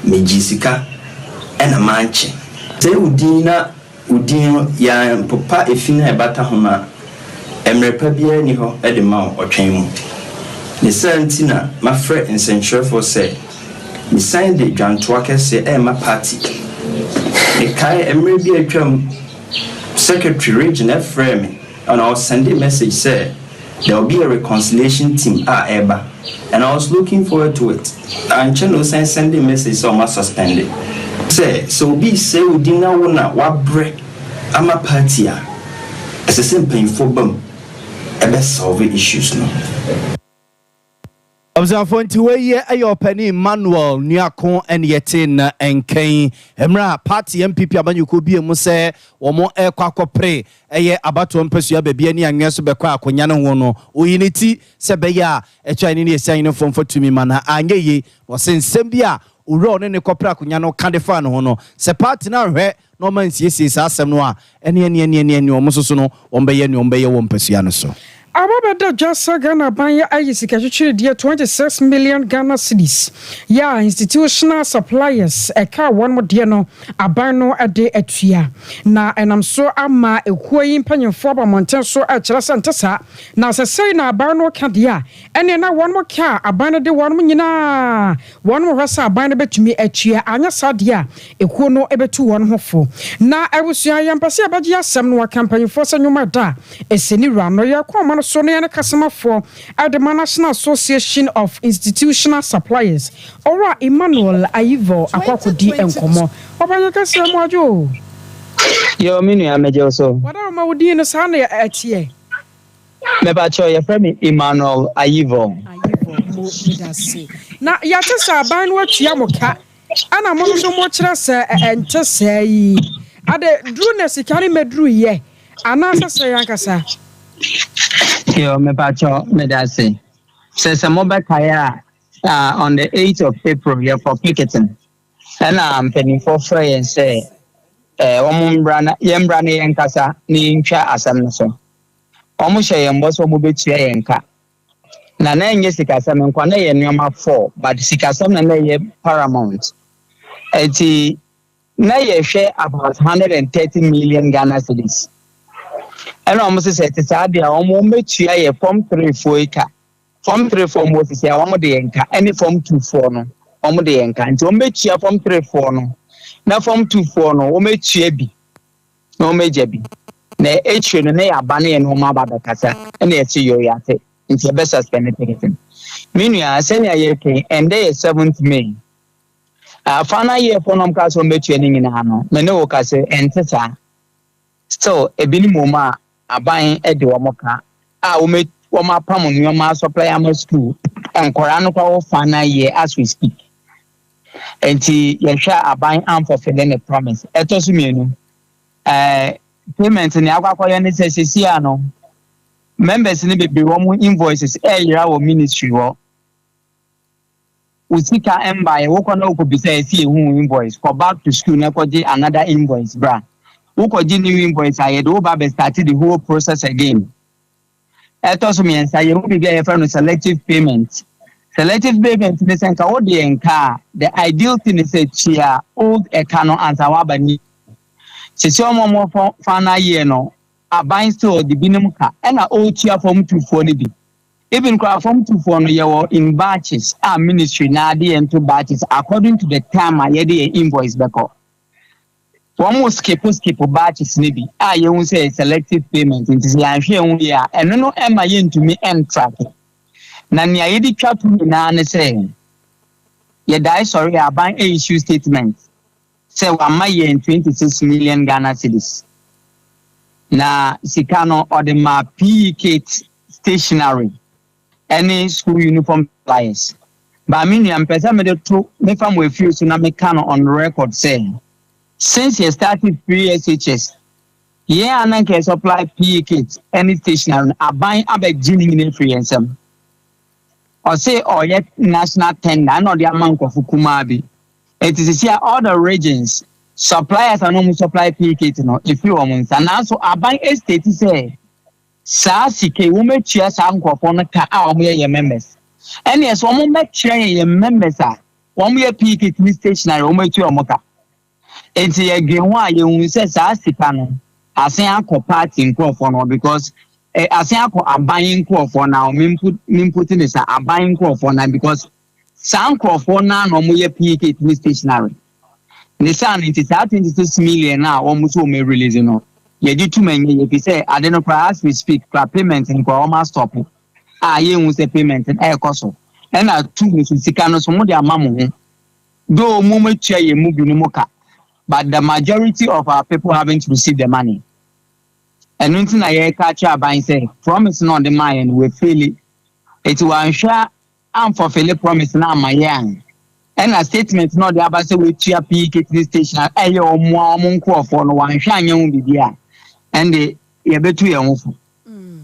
me Jessica and a manche. Say Udina ya papa efina ebata homa emrepa bia ni ho e de ma otwen mu. Ne santina my friend in censure for say me sign the dwanto akese e ma party. E kai emre bi atwam secretary region frame and I was sending a message say there will be a reconciliation team eba and I was looking forward to it. And channel sending message so I suspended. Say so be say we didn't know what break I'm a party as a simple for bum a best solve issues no.
Observe nti we ayo pani Manuel Nuakon Yetin Enken Emra party MPP abanyuko bi emu se womo kwakopre eye abato mpesua bebia ni anweso bekwa akonya ne ho no oyiniti se beya echa ni esian ne fom fatumi mana anyeye no sensem bia uro ne kopra akonya no kandefa no ho no se party na hwe no man siesie sa asem no a ene omososo no ombeye wo mpesua no so.
Ababada Jasa Ghana Banya Ayisika dear 26 million Ghana cedis. Ya institutional suppliers eka one more dear no abano ade etua. Na enam so ama ekuyi mpanyemfo ba monten so akyerɛ santasa na sesei na abano ka dia ene na one more ka abano de one mo nyina one more hwasa abano betumi atua anya sadia ekuo no ebetu one hofo. Na ewusua yampase abaji asem no campaign-fo sanwuma da eseni rano yakoma so no kasama for at the National Association of Institutional Suppliers ora Emmanuel Aivo akwakodi enkomo obanya kasama ajo
yo minu ya meje so
wada ma wodi no sa na atie
me ba cho ye frame Emmanuel Aivo
mo bidase na ya tesa ban no atua moka ana mo no mo kire se ente sai ade dru na sikari medru ye ana sese yankasa.
Yo, me pacho, me dase. Says a mobile kaya on the 8th of April here for picketing. And I'm penning for free and say, Omumbrana, Yembrani and Casa, Nincha Asamso. Omusha Yamboso Mubitia Yanka. Nana Jessica Salmon Kwane and Yama 4, but Sikasam and Paramount. Eti Naye share about 130 million Ghana cedis. And almost said it's idea almost a form 3 for eka. Form 3 for Moses, ya one de enka, any form 2 for no, omo de enka, and to make chia form 3 for no. Now form 2 for no, ome chiebi, no mejebi. Ne echu ne abane and homa babakasa, and they see your yate, into the best suspended ticketing. Meanwhile, senior year came, and they 7th May. Fana year for no castle me training in Hano, Meno Case, and Tessa. So, a binimoma, a buying a duamoka. I will make Woma Pamon, your master supply school, and Koranoka Fana year as we speak. And Yasha are buying arm for filling a promise. Etosumino. Payments in the Aquacoyan Siciano. Members in the Biromo invoices, our ministry. Usika and buy a Wokano could be say, see who invoice for back to school, another invoice, bra. Who new invoice I had over started the whole process again. Etos means I will be a friend of selective payment. Selective payment in the sense of the car. The ideal thing is a chia old a canon as our bani. Sisoma more fana yeno, a bind store the binumuka, and a old chia from 240 b. Even craft from 240 in batches, our ministry now and 2 batches according to the time I had the invoice back up. One skip batches maybe. I won't say selective payment into the Anshia and no Emma yen to me and tracking. Nanya Yedi chat to me now and saying, ye die sorry, I buy a issue statement. Say, one my yen 26 million Ghana cedis. Na Sikano or the ma P-Kit stationery, any school uniform suppliers. But I mean, I'm presented to me from with you, so now me on record saying. Since you started pre-SHS, yeah, and I can supply PE kits, any stationery, I buy a bag gaining influence. Or say, or yet national tender, not the amount of Fukumabi. It is here all the regions, suppliers are no supply PE kits, if you want. And also, I buy a state say, saa sike wo metua saa nkofo no ka a wo ye members and yes wo metua ye members a wo ye PK stationary wo metua mo ka enti ye gwe ho a ye hu se saa sika no asen akọ party nkofo no because asen akọ aban nkofo na o input ni sa aban nkofo na because saa nkofo na no mo ye PK stationary ne sa ni ti saa 26 million na wo mo so me release no ye di too many if you say I don't know as we speak payment in almost stop ye hu say payment e koso e na two me sika no so mo de amamu ho do mo metua ye mu bi no mo ka but the majority of our people haven't received the money and until I catch up and say promise not the mind we feel it will sure am for fail promise na my young and a statement not the about say we tia PK station your mom for no one shan you bibia and the yebetu ye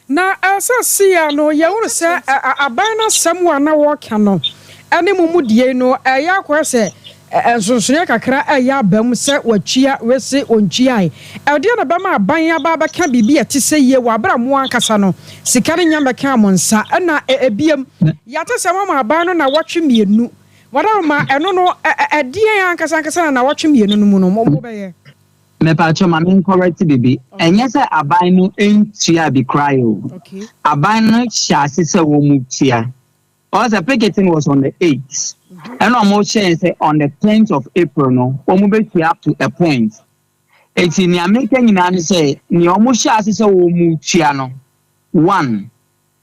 na asasi no ye won say aban na samwa na work no ene mumudie no ya kwa say ensonsonya kakra ya bam se watua wese ontua e de na bama aban aba baka bibia ti se ye wa bra mo ankasa no sika ne nyamba ka mo nsa na ebiem ya to se mama aban no na watwe mienu wada ma eno no edie ankasa na watwe mienu no mu no mo beye
me pa cho ma me correct bibi enye se aban no entua bi cry o aban no sha se wo mu tia all the picketing was on the 8th and almost say on the 10th of April no wo mu be up to a point eti ni American nyina say ni almost sha se wo mu tia no one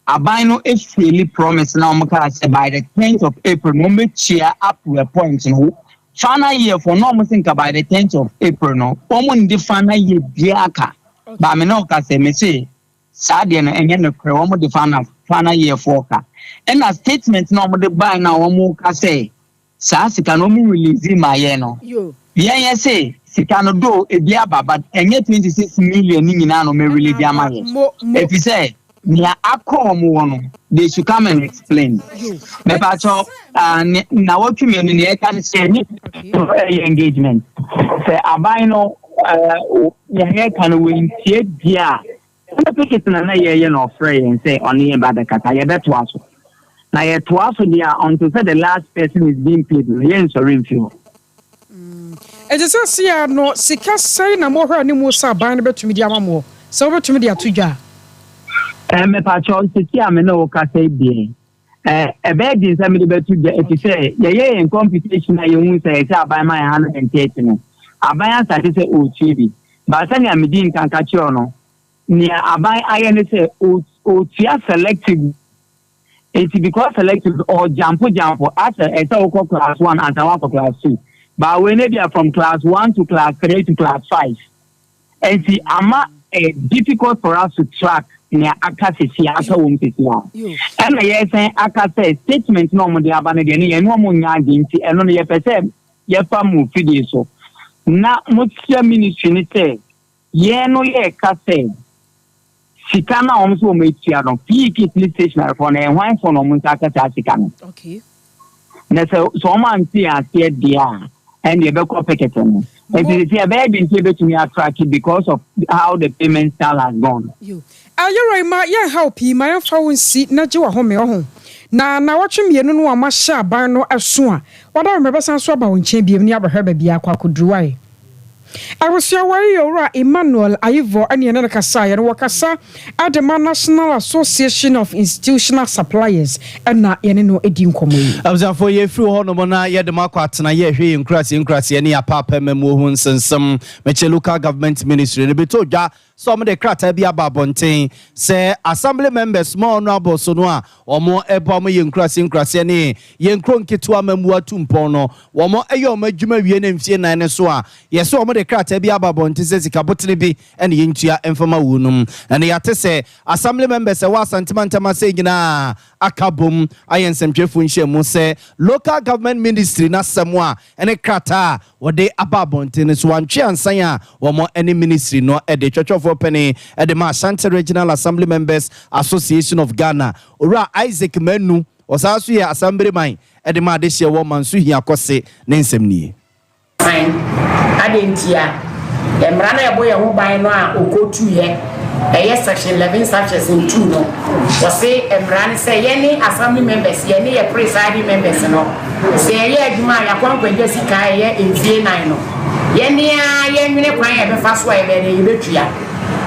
aban no is really promise now say by the 10th of April no me chia up to a point no final year for no think by the 10th of April no omo ndi final year biaka ba me no ka say me say sade no enye no kre omo di final year for ka and a statement no omo de buy na omo ka say sa sika no mu release my year no ye say sika no do e bia baba enye 26 million ni nyina no me release dia ma ye if you say nia akomo wono they should come and explain me pa cho na what you mean ni e kan say ni engagement say abai no ye kan we tie dia na picket na ye no free and say on ye bad kata ye beto aso na ye to aso dia until say the last person is being paid ye sorry feel
e just say no sika say na mo hwa ni mo sa ban betumi dia mamo so betumi dia tudwa
me pa cho sisi ame no ka say bi e be di say me de betu de e say ye in competition na ye hu say aban man 130 no aban asate say o chibi ba say ni amedi nkan ka chi ono ni aban aye ne say o tia selective it because selective or jump as a class 1 and one for class 2 but when they are from class 1 to class 3 to class 5 and see ama difficult for us to track ni akase si aka wo mpisia and ye say akase statement no mo de abane de ni ye no mo nya de nti eno no ye pese ye fa mu fidi so na mo tia ministry ni say ye no ye kase sika na o so mo tia no PK station for na enwan for no mo akase sika no
okay
na so man ti ate dia and ye be ko pekete no and you see a baby in to me attract because of how the payment style has gone
Ayo ma ye help ma ye fa won si na je wa ho me ho na watwe mienu no ama sha ban no aso a wada me besan so ba won chen biem ni abahwe ba bia kwa kodruwai Arusia wari yora Emmanuel Aivo ane na kasa ye no wakasa Adema National Association of Institutional Suppliers na ye no edi nkomo yi
Abzafo ye firi ho no mo na ye de makwatena ye hwe nkrasi ne ya papa memo hu nsensem meche local government ministry ne beto dwa some de krata bia babonten say assembly members more honorable so no a omo ebo ye nkrasi ne ye nkronketu amamu atumpon no omo eyo omadwuma wie na mfie nan ne so a ye so omo de krata bia babonten se sika botene bi ene ye ntua emfama wunum ene ya te se assembly members wa santimantama se gina akabom ayensempwefo nhyiamu se local government ministry na semwa ene krata wode ababonten so antwe ansan a omo ene ministry no e de twetwofo penny e de ma Ashanti Regional Assembly Members Association of Ghana ora Isaac Manu osaso ye assembly man e de ma de hye wo manso hia kose ne nsem nie
fine adentia emra na ebo ye ho ban no a okotu ye yes section 11 sections in 2 no was say emran say any assembly members any presiding members no say adwuma ya kwankwaje sika ye mfie 9 no any ye nwene kwan ye be fa so ye be betua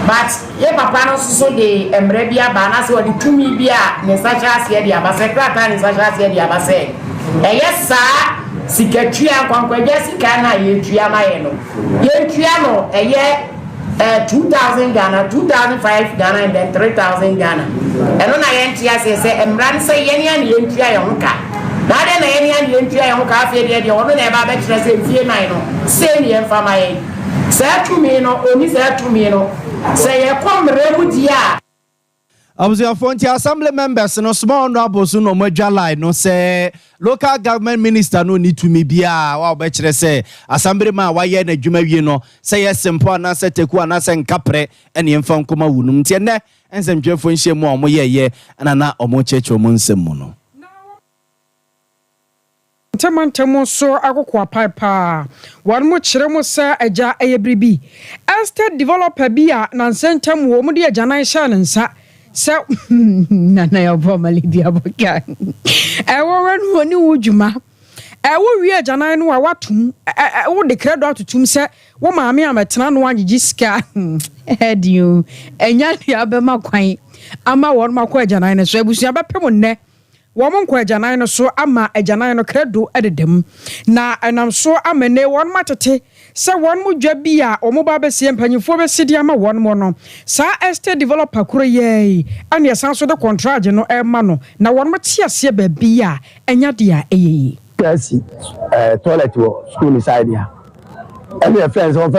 but ye papa no so de emre bia ba na se odi tumi bia ne sacha ase de abase krata ne sacha ase de abase yes sir sikatua kwankwaje sika na ye tua ma ye no ye tua no 2,000 Ghana, 2,005 Ghana, and then 3,000 Ghana. And on I enter, say, and run say, any entry on car. Now then, any entry on car, the owner never bet to say, fear nine, say, me and for my say to me, no, only say to me, no, say, I come remudia.
Abusuafo assembly members no small honorables no modwa line no say local government minister no need to me bia wa obekire say assembly man wa ye na dwuma wie no say yes simple na say teku na say nkapre ene mfa nkoma wunum tie ne ensem dwefo nhye mu omo ye na omo cheche omo nsem mu no
Temo so akokwa pipa wan mo kire mo sa agya eyebribi estate developer bia na nsentem wo mo de agya nan sha nsa so na ya formally dia boka ewo ran woni wudwuma ewo wi agya nan no a watum wo de credo atutum se wo maame ametena no agigi sika hedio enya dia be makwan ama won makwa agya nan so abusua bepem nne woman kwa janan so ama ajanan no credo ededem na enam so amene won matete se won mu dwa bia omo ba besie mpanyifo besidi ama won mo no sa estate developer kuro ye ane san so de contract no ema no na won mate ase ba bia enya dia eyi
kasi toilet wo school side ya and your friends on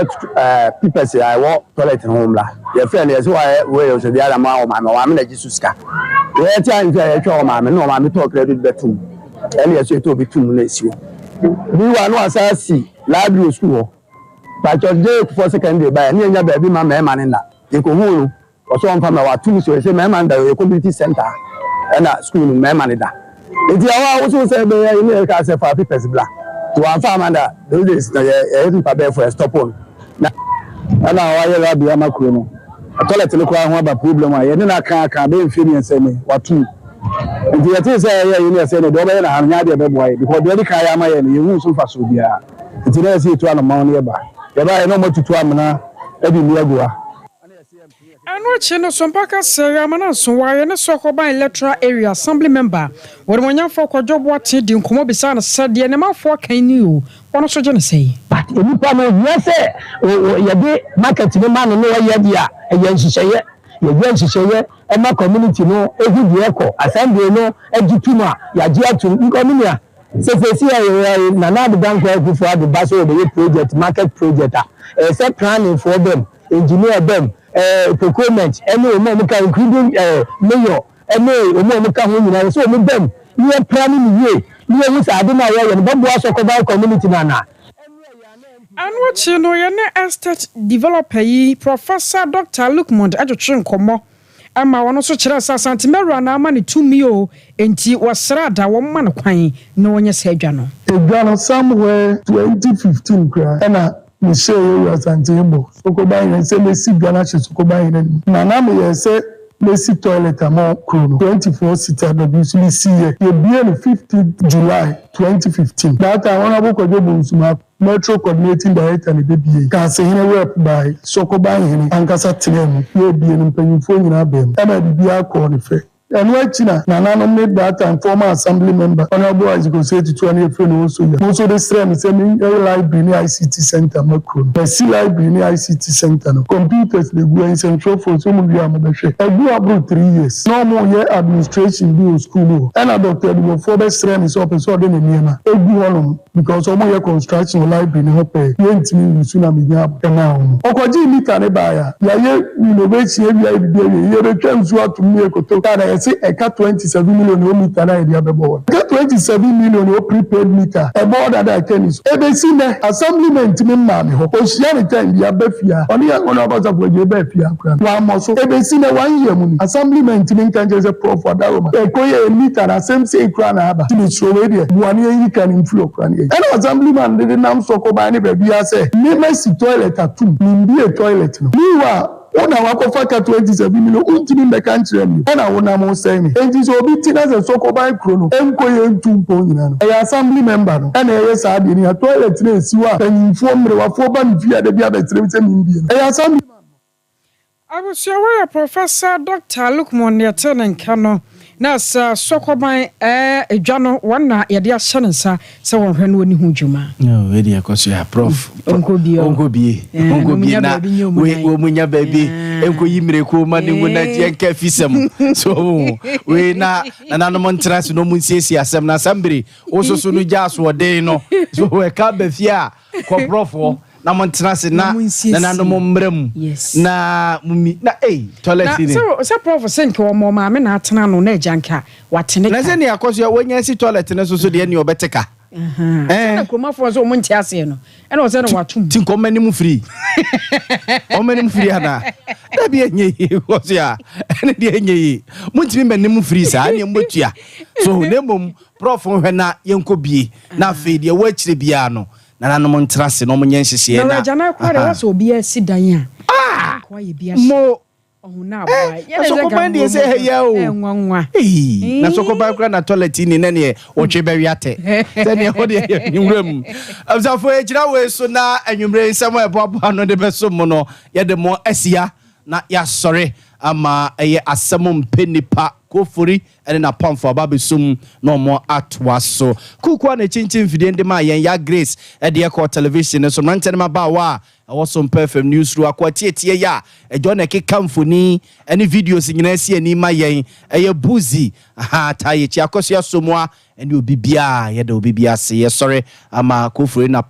people say I walk toilet home la your friend is why we so the other man wa me na jisuska we time say e ma me no ma me talk credit betum and yes to be tum na esi we wa no asasi library school but your day for secondary by na nya ba bi ma me na e ko hu o so on fa ma wa tum so say me man da community center and school me man da e dia wa wo so say be ya ni ka say for people bla to one farmer that those days every paper for a stop on na why you be amakuro no toilet no kwa ho aba problem a ye na ka be mfie ni nsem watu nti yete say ye ni say no do be na hanya de be boy because do ka ya ma ye no ye hu so fa so bia nti na say to anoma no ye ba no matutu amna e bi mi agua
Ano chino sompaka sere amana so waye ne sokoban electoral area assembly member wori wonya for kwadwo boate di nkomo bisa na sade ne mafo kan ni o wono so je ne sei
but enipa no yese ye de market ne man no ye dia ye nhihye e ma community no ehu di eko assembly no agituma ya ji atum community se na na de bank for the baso the project market project say planning for them engineer them procurement any omo ka including mayor any omo ka ho nyina so omo dem ye planning ye hu sa ade na ye no bobo asokoba community na
Anwo chino ye ne estate developer yi Professor Dr. Lukmond ajotwe nkomo ama wono so kire asante meru na ama ne tumi o enti wasra da wo ma ne kwan na wonye sa adwa no
edwa somewhere 2015 kra na me say you asante mbo sokoba yin say me si gana che sokoba yin na me say me si toilet am krono 24 seater no be so see ye be on 15th July 2015 that I want to go Bunsuma Metro Coordinating Director and BBA can say in a rep by Sokoba yin ankasa tinem ye be in mpanyimfo nyina bem e ma bibia ko ne fe and why China na nominate that time former assembly member honorable as you go say to 20 friend also ya also the stream say me library ni ICT center macro the C library ni ICT center no computers they go in central for so mu bia ma be hwe I grew up 3 years no more year administration be school and a doctor the for the stream is up so dey na niema egu hono because omo year construction library ni hope yentimi nsuna me nya na hono okoji meter ne ba ya ye innovation area bi ye retwa nsu atum ekoto kana say eka 27 million o meter na area bebo. Eka 27 million o prepaid meter. E board that tennis. E be see na assemblyment me ma me ho. O share the time dia befia. Oni ya ona about for je befia kra. Wa mo so e be see na 1 year mu. Assemblyment me kan je prof for that woman. E ko ye meter na same say kra na aba. Ti me show we there. Buani yi kan inflow kra ni. And assemblyman dey nam so ko ba ni be bia say me si toilet atum. Me be a toilet no. Me wa Una wakofa ka 27 million untimi mbeka nkyerɛ me ɛna wona mo sɛn me enti so obi ti na sɛ sokoban kuro no enkoye ntu mpo nyina no ɛyɛ assembly member no ɛna ɛyɛ saa de ni toilet na esiwa panyimfoɔ mmerewafo ba ne fie de bia bɛkyerɛ sɛ mimbie no ɛyɛ assembly
Abusuawa Professor Dr. Lukman Yatenenka no na sa sokoban edwa no wana yede ahye ne sa se wonhwe no ni hu dwuma
we dey akoso ya prof onkobie na we munya baby enko yimreko ma ne nguna tie nka fisem so we na no montrase no munsiesi asem na sambere ososo no jaso ode no so we ka ba fia ko profo na montrase na no mombrem na mumi na toilet ni
so prof sink wo mo ma me na atena no na janka watene
na se ne akoso wonya si toilet ne so de ne obeteka
na kromafo so mo nti ase no ena wo se no watum
tin ko mani mu free o mani mu free ana da bi enye koso ya ene de enye mo ntimi mani mu free sa ne mbotua so ne mom prof hwe na yenkobie na fe de wo akire bia no na no montrase no monye nhyehyɛ na
jana kwa de wasa obi asi dan a kwa ye bia
mo
ohuna boy
ye so ko bandi se heya o
nwanwa
na so ko ba kra na toilet ni na ne o twe ba wiate se ne ho de nwuram abzafo e kira we so na anwumre nsɛm e boabo no de beso mo no ye de mo asia na ya sɔre ama eye asɛm mpenipa kofori ene na pamfo babesum no mo atwa so kuku na chinchin fidie ndema yen ya Grace e de ko television so mrante ma ba wa wo Sompa FM news ru akwa tietie ya ejo na keka mfoni ene videos nyina si ani ma yen eye buzi ta ye chi akoso asomoa ene obibia ye de obibia se ye sɔre ama kofori na